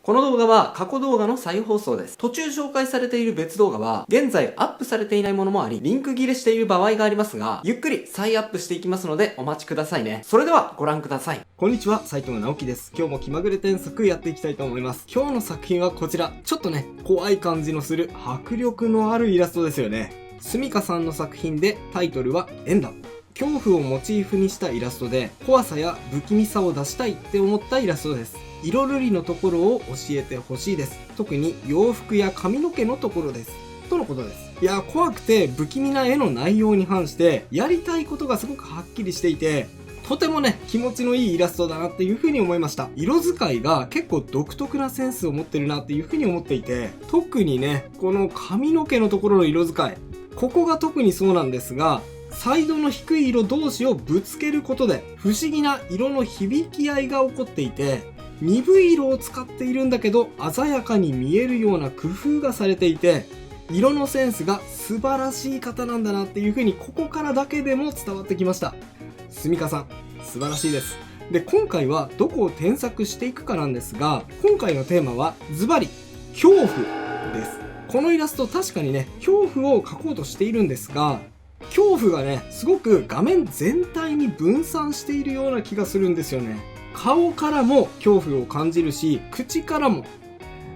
この動画は過去動画の再放送です。途中紹介されている別動画は現在アップされていないものもあり、リンク切れしている場合がありますが、ゆっくり再アップしていきますのでお待ちくださいね。それではご覧ください。こんにちは、斉藤直樹です。今日も気まぐれ添削やっていきたいと思います。今日の作品はこちら。ちょっとね、怖い感じのする迫力のあるイラストですよね。すみかさんの作品でタイトルはエンダ。恐怖をモチーフにしたイラストで、怖さや不気味さを出したいって思ったイラストです。色塗りのところを教えてほしいです。特に洋服や髪の毛のところです。とのことです。いや、怖くて不気味な絵の内容に反してやりたいことがすごくはっきりしていて、とてもね、気持ちのいいイラストだなっていう風に思いました。色使いが結構独特なセンスを持ってるなっていう風に思っていて、特にね、この髪の毛のところの色使い、ここが特にそうなんですが、サイドの低い色同士をぶつけることで不思議な色の響き合いが起こっていて、鈍い色を使っているんだけど鮮やかに見えるような工夫がされていて、色のセンスが素晴らしい方なんだなっていう風にここからだけでも伝わってきました。すみかさん、素晴らしいです。で、今回はどこを添削していくかなんですが、今回のテーマはズバリ恐怖です。このイラスト確かにね、恐怖を描こうとしているんですが、恐怖がね、すごく画面全体に分散しているような気がするんですよね。顔からも恐怖を感じるし、口からも。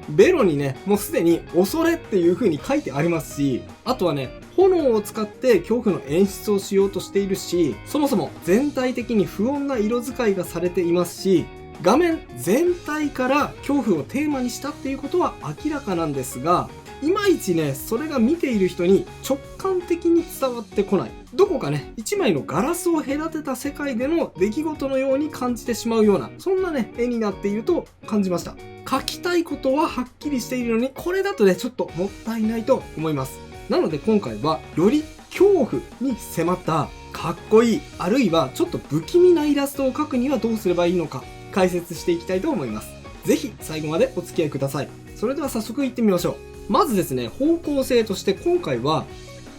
ベロにね、もうすでに恐れっていう風に書いてありますし、あとはね、炎を使って恐怖の演出をしようとしているし、そもそも全体的に不穏な色使いがされていますし、画面全体から恐怖をテーマにしたっていうことは明らかなんですが、いまいちね、それが見ている人に直感的に伝わってこない。どこかね、一枚のガラスを隔てた世界での出来事のように感じてしまうような、そんなね、絵になっていると感じました。描きたいことははっきりしているのに、これだとね、ちょっともったいないと思います。なので今回は、より恐怖に迫ったかっこいい、あるいはちょっと不気味なイラストを描くにはどうすればいいのか、解説していきたいと思います。ぜひ最後までお付き合いください。それでは早速いってみましょう。まずですね、方向性として今回は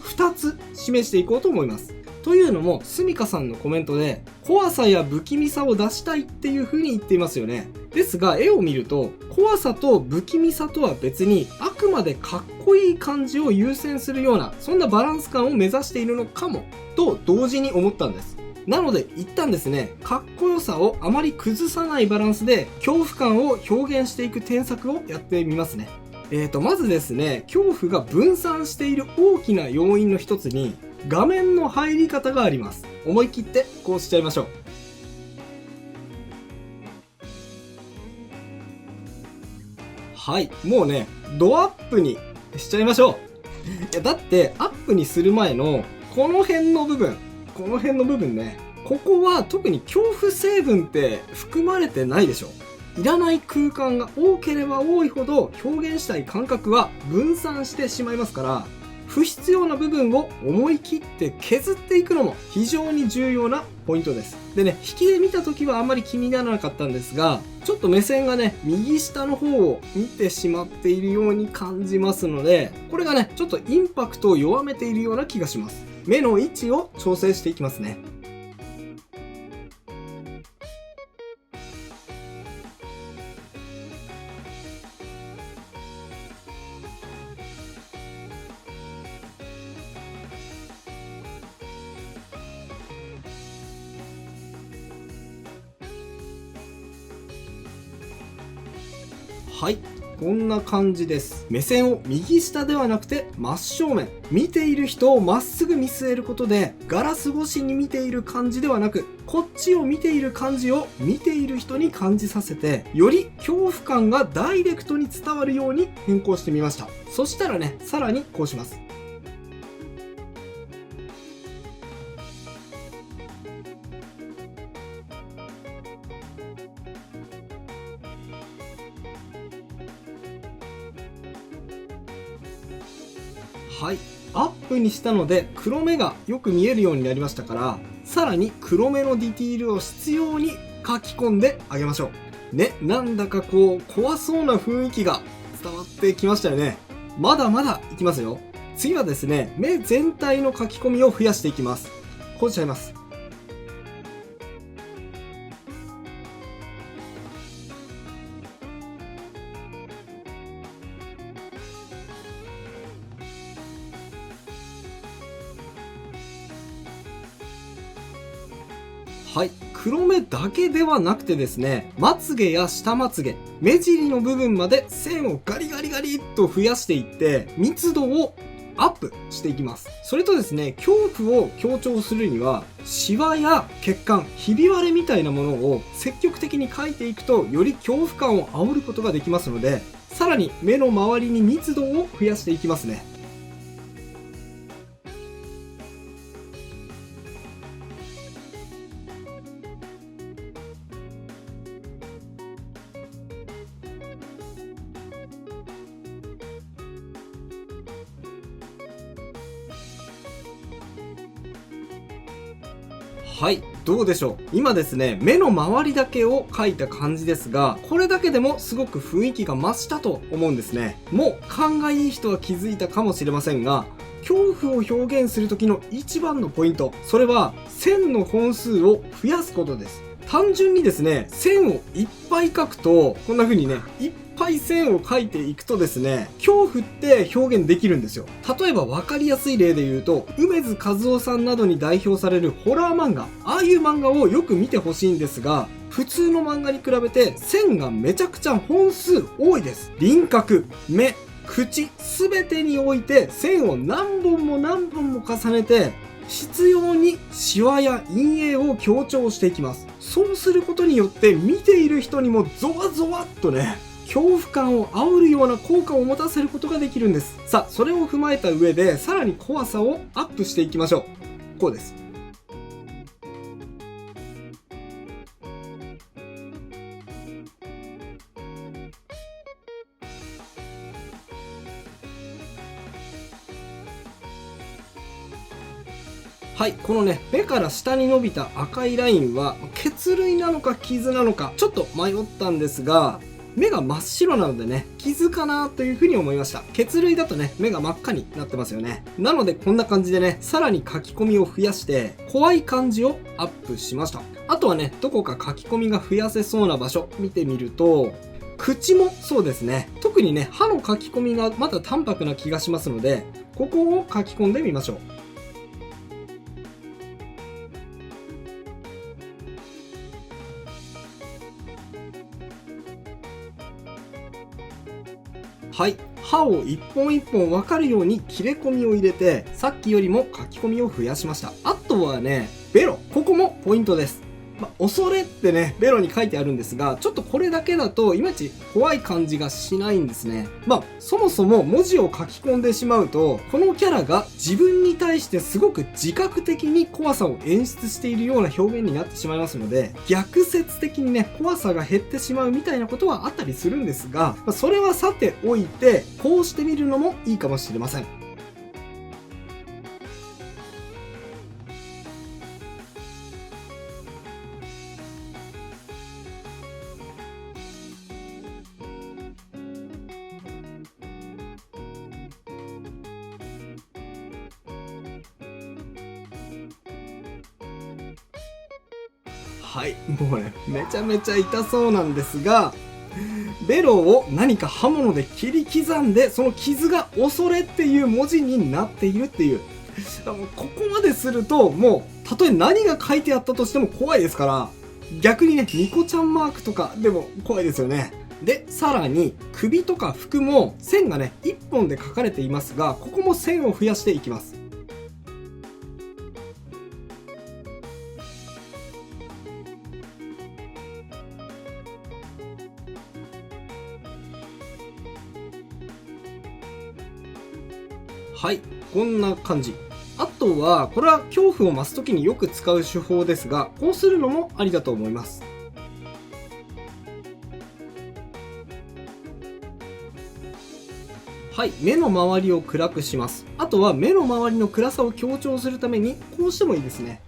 2つ示していこうと思います。というのも、すみかさんのコメントで怖さや不気味さを出したいっていう風に言っていますよね。ですが、絵を見ると怖さと不気味さとは別に、あくまでかっこいい感じを優先するような、そんなバランス感を目指しているのかもと同時に思ったんです。なので一旦ですね、かっこよさをあまり崩さないバランスで恐怖感を表現していく添削をやってみますね。まずですね、恐怖が分散している大きな要因の一つに、画面の入り方があります。思い切ってこうしちゃいましょう。はい、もうね、ドアップにしちゃいましょう。いや、だってアップにする前のこの辺の部分ね、ここは特に恐怖成分って含まれてないでしょ。いらない空間が多ければ多いほど表現したい感覚は分散してしまいますから、不必要な部分を思い切って削っていくのも非常に重要なポイントです。でね、引きで見た時はあんまり気にならなかったんですが、ちょっと目線がね、右下の方を見てしまっているように感じますので、これがね、ちょっとインパクトを弱めているような気がします。目の位置を調整していきますね。はい、こんな感じです。目線を右下ではなくて真正面。見ている人をまっすぐ見据えることで、ガラス越しに見ている感じではなく、こっちを見ている感じを見ている人に感じさせて、より恐怖感がダイレクトに伝わるように変更してみました。そしたらね、さらにこうします。はい、アップにしたので黒目がよく見えるようになりましたから、さらに黒目のディティールを必要に書き込んであげましょうね。なんだかこう怖そうな雰囲気が伝わってきましたよね。まだまだいきますよ。次はですね、目全体の書き込みを増やしていきます。こうしちゃいます。はい、黒目だけではなくてですね、まつげや下まつげ、目尻の部分まで線をガリガリガリっと増やしていって密度をアップしていきます。それとですね、恐怖を強調するにはシワや血管、ひび割れみたいなものを積極的に描いていくとより恐怖感を煽ることができますので、さらに目の周りに密度を増やしていきますね。はい、どうでしょう。今ですね、目の周りだけを描いた感じですが、これだけでもすごく雰囲気が増したと思うんですね。もう勘がいい人は気づいたかもしれませんが、恐怖を表現する時の一番のポイント、それは線の本数を増やすことです。単純にですね、線をいっぱい描くと、こんな風にね、いっぱい線を描いていくとですね、恐怖って表現できるんですよ。例えば分かりやすい例で言うと、梅津和夫さんなどに代表されるホラー漫画、ああいう漫画をよく見てほしいんですが、普通の漫画に比べて線がめちゃくちゃ本数多いです。輪郭、目、口、すべてにおいて線を何本も何本も重ねて、必要にシワや陰影を強調していきます。そうすることによって見ている人にもゾワゾワっとね、恐怖感を煽るような効果を持たせることができるんです。さあ、それを踏まえた上でさらに怖さをアップしていきましょう。こうです。はい、このね、目から下に伸びた赤いラインは血涙なのか傷なのかちょっと迷ったんですが、目が真っ白なのでね、傷かなというふうに思いました。血涙だとね、目が真っ赤になってますよね。なのでこんな感じでね、さらに書き込みを増やして怖い感じをアップしました。あとはね、どこか書き込みが増やせそうな場所見てみると、口もそうですね。特にね、歯の書き込みがまだ淡白な気がしますので、ここを書き込んでみましょう。はい、歯を一本一本分かるように切れ込みを入れて、さっきよりも書き込みを増やしました。あとはね、ベロ、ここもポイントです。恐れってね、ベロに書いてあるんですが、ちょっとこれだけだといまいち怖い感じがしないんですね。そもそも文字を書き込んでしまうと、このキャラが自分に対してすごく自覚的に怖さを演出しているような表現になってしまいますので、逆説的にね、怖さが減ってしまうみたいなことはあったりするんですが、それはさておいて、こうしてみるのもいいかもしれません。はい、もうね、めちゃめちゃ痛そうなんですが、ベロを何か刃物で切り刻んで、その傷が恐れっていう文字になっているっていう。ここまですると、もう、たとえ何が書いてあったとしても怖いですから、逆にね、ニコちゃんマークとかでも怖いですよね。で、さらに、首とか服も線がね、1本で書かれていますが、ここも線を増やしていきます。はい、こんな感じ。あとは、これは恐怖を増すときによく使う手法ですが、こうするのもありだと思います。はい、目の周りを暗くします。あとは目の周りの暗さを強調するために、こうしてもいいですね。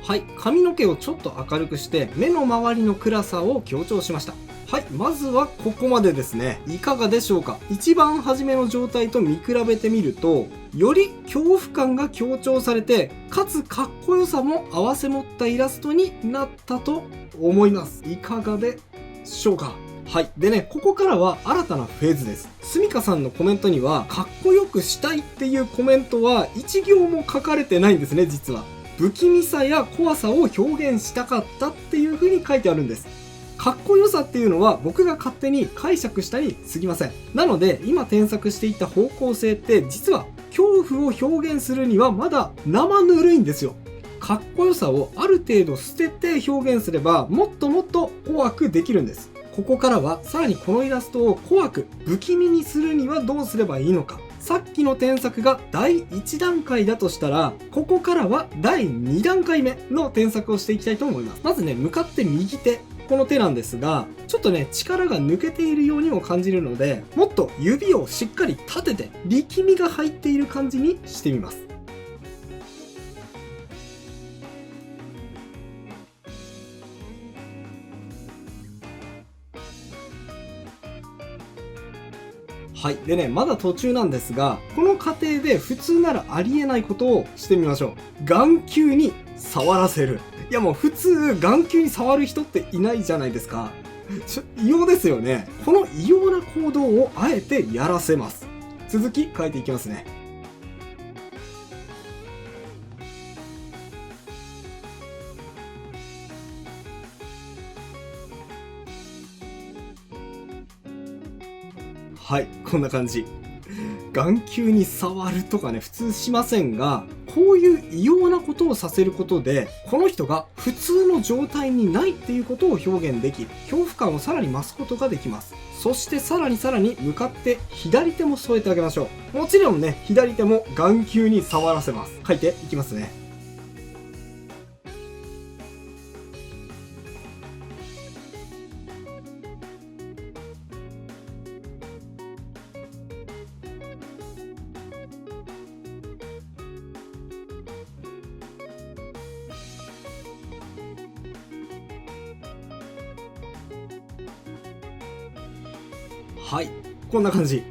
はい、髪の毛をちょっと明るくして目の周りの暗さを強調しました。はい、まずはここまでですね。いかがでしょうか。一番初めの状態と見比べてみるとより恐怖感が強調されて、かつかっこよさも併せ持ったイラストになったと思います。いかがでしょうか。はい。でね、ここからは新たなフェーズです。すみかさんのコメントには、かっこよくしたいっていうコメントは一行も書かれてないんですね、実は。不気味さや怖さを表現したかったっていう風に書いてあるんです。かっこよさっていうのは僕が勝手に解釈したに過ぎません。なので、今添削していった方向性って実は恐怖を表現するにはまだ生ぬるいんですよ。かっこよさをある程度捨てて表現すればもっともっと怖くできるんです。ここからはさらにこのイラストを怖く不気味にするにはどうすればいいのか。さっきの添削が第1段階だとしたら、ここからは第2段階目の添削をしていきたいと思います。まずね、向かって右手。この手なんですが、ちょっとね、力が抜けているようにも感じるので、もっと指をしっかり立てて、力みが入っている感じにしてみます。はい。でね、まだ途中なんですが、この過程で普通ならありえないことをしてみましょう。眼球に触らせる。いやもう普通、眼球に触る人っていないじゃないですか。異様ですよね。この異様な行動をあえてやらせます。続き書いていきますね。はい、こんな感じ。眼球に触るとかね、普通しませんが、こういう異様なことをさせることで、この人が普通の状態にないっていうことを表現でき、恐怖感をさらに増すことができます。そしてさらに向かって左手も添えてあげましょう。もちろんね、左手も眼球に触らせます。書いていきますね。はい、こんな感じ。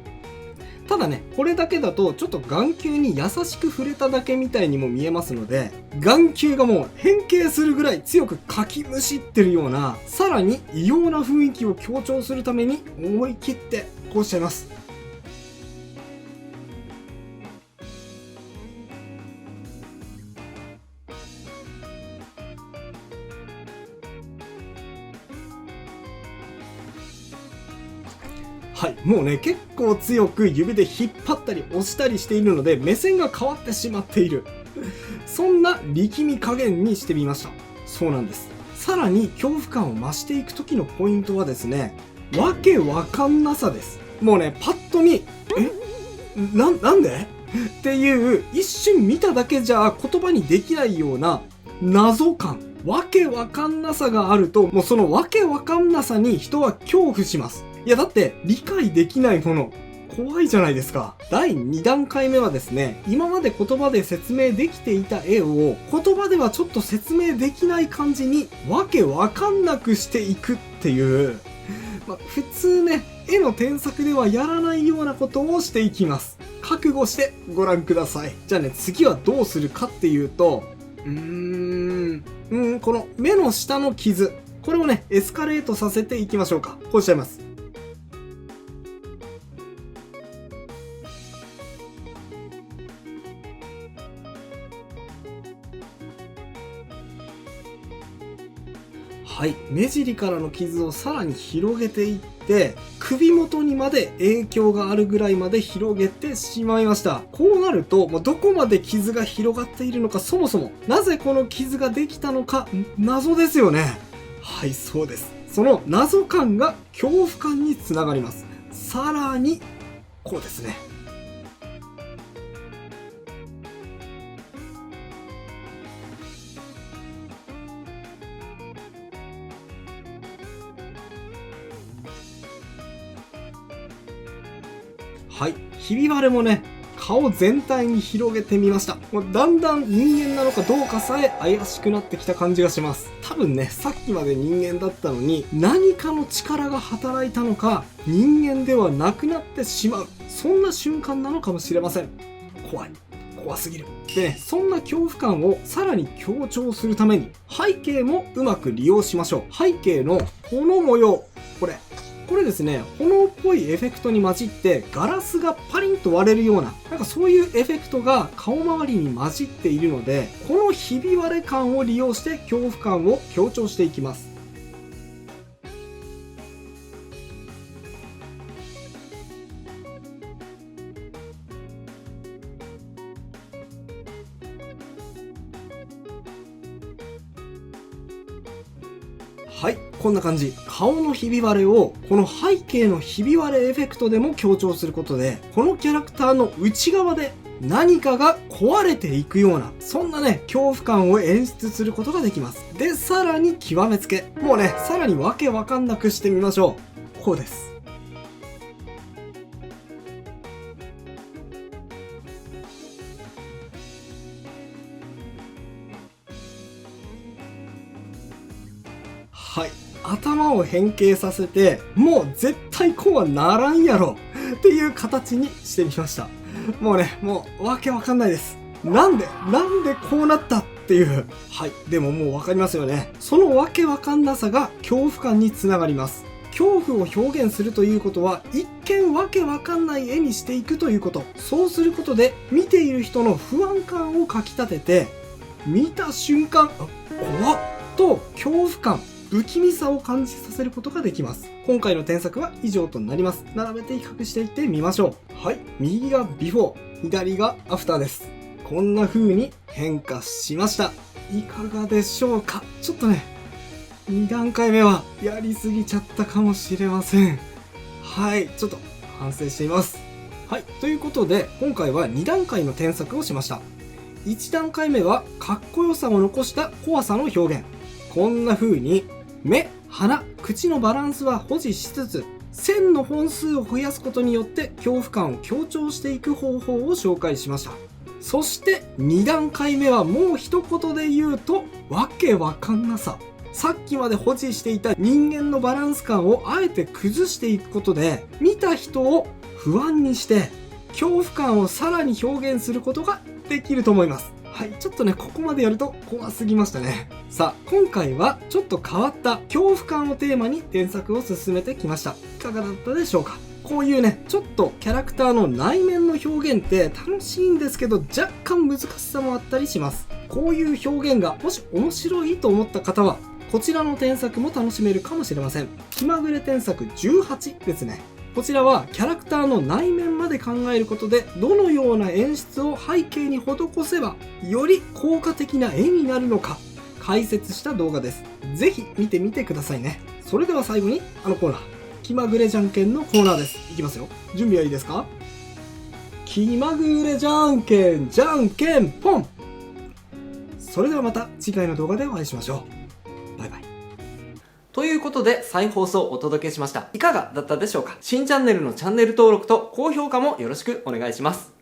ただね、これだけだとちょっと眼球に優しく触れただけみたいにも見えますので、眼球がもう変形するぐらい強くかきむしってるような、さらに異様な雰囲気を強調するために思い切ってこうしちゃいます。はい、もうね、結構強く指で引っ張ったり押したりしているので、目線が変わってしまっている。そんな力み加減にしてみました。そうなんです。さらに恐怖感を増していく時のポイントはですね、わけわかんなさです。もうね、パッと見、なんでっていう一瞬見ただけじゃ言葉にできないような謎感。わけわかんなさがあると、もうそのわけわかんなさに人は恐怖します。いやだって理解できないもの怖いじゃないですか。第2段階目はですね、今まで言葉で説明できていた絵を言葉ではちょっと説明できない感じにわけわかんなくしていくっていう、普通ね、絵の添削ではやらないようなことをしていきます。覚悟してご覧ください。じゃあね、次はどうするかっていうと、この目の下の傷、これをね、エスカレートさせていきましょうか。こうしちゃいます。はい、目尻からの傷をさらに広げていって、首元にまで影響があるぐらいまで広げてしまいました。こうなると、もうどこまで傷が広がっているのか、そもそも、なぜこの傷ができたのか、謎ですよね。はい、そうです。その謎感が恐怖感につながります。さらに、こうですね。はい、ひび割れもね、顔全体に広げてみました。もうだんだん人間なのかどうかさえ怪しくなってきた感じがします。多分ね、さっきまで人間だったのに何かの力が働いたのか、人間ではなくなってしまう。そんな瞬間なのかもしれません。怖すぎる。でね、そんな恐怖感をさらに強調するために背景もうまく利用しましょう。背景のこの模様、これですね、炎っぽいエフェクトに混じってガラスがパリンと割れるような、なんかそういうエフェクトが顔周りに混じっているので、このひび割れ感を利用して恐怖感を強調していきます。はい、こんな感じ。顔のひび割れをこの背景のひび割れエフェクトでも強調することで、このキャラクターの内側で何かが壊れていくような、そんなね、恐怖感を演出することができます。で、さらに極めつけ。もうね、さらにわけわかんなくしてみましょう。こうです。はい。頭を変形させて、もう絶対こうはならんやろっていう形にしてみました。もうね、もうわけわかんないです。なんでこうなったっていう。はい。でももうわかりますよね。そのわけわかんなさが恐怖感につながります。恐怖を表現するということは、一見わけわかんない絵にしていくということ。そうすることで、見ている人の不安感をかき立てて、見た瞬間、怖っと恐怖感、不気味さを感じさせることができます。今回の添削は以上となります。並べて比較していってみましょう。はい。右がビフォー、左がアフターです。こんな風に変化しました。いかがでしょうか？ちょっとね、2段階目はやりすぎちゃったかもしれません。はい。ちょっと反省しています。はい。ということで、今回は2段階の添削をしました。1段階目はかっこよさを残した怖さの表現。こんな風に目、鼻、口のバランスは保持しつつ、線の本数を増やすことによって恐怖感を強調していく方法を紹介しました。そして2段階目はもう一言で言うと、わけわかんなさ。さっきまで保持していた人間のバランス感をあえて崩していくことで、見た人を不安にして恐怖感をさらに表現することができると思います。はい、ちょっとね、ここまでやると怖すぎましたね。さあ、今回はちょっと変わった恐怖感をテーマに添削を進めてきました。いかがだったでしょうか？こういうね、ちょっとキャラクターの内面の表現って楽しいんですけど、若干難しさもあったりします。こういう表現がもし面白いと思った方は、こちらの添削も楽しめるかもしれません。気まぐれ添削18ですね。こちらはキャラクターの内面まで考えることで、どのような演出を背景に施せばより効果的な絵になるのか解説した動画です。ぜひ見てみてくださいね。それでは最後にコーナー、気まぐれじゃんけんのコーナーです。いきますよ。準備はいいですか？気まぐれじゃんけんじゃんけんポン。それではまた次回の動画でお会いしましょう。バイバイ。ということで再放送をお届けしました。いかがだったでしょうか？新チャンネルのチャンネル登録と高評価もよろしくお願いします。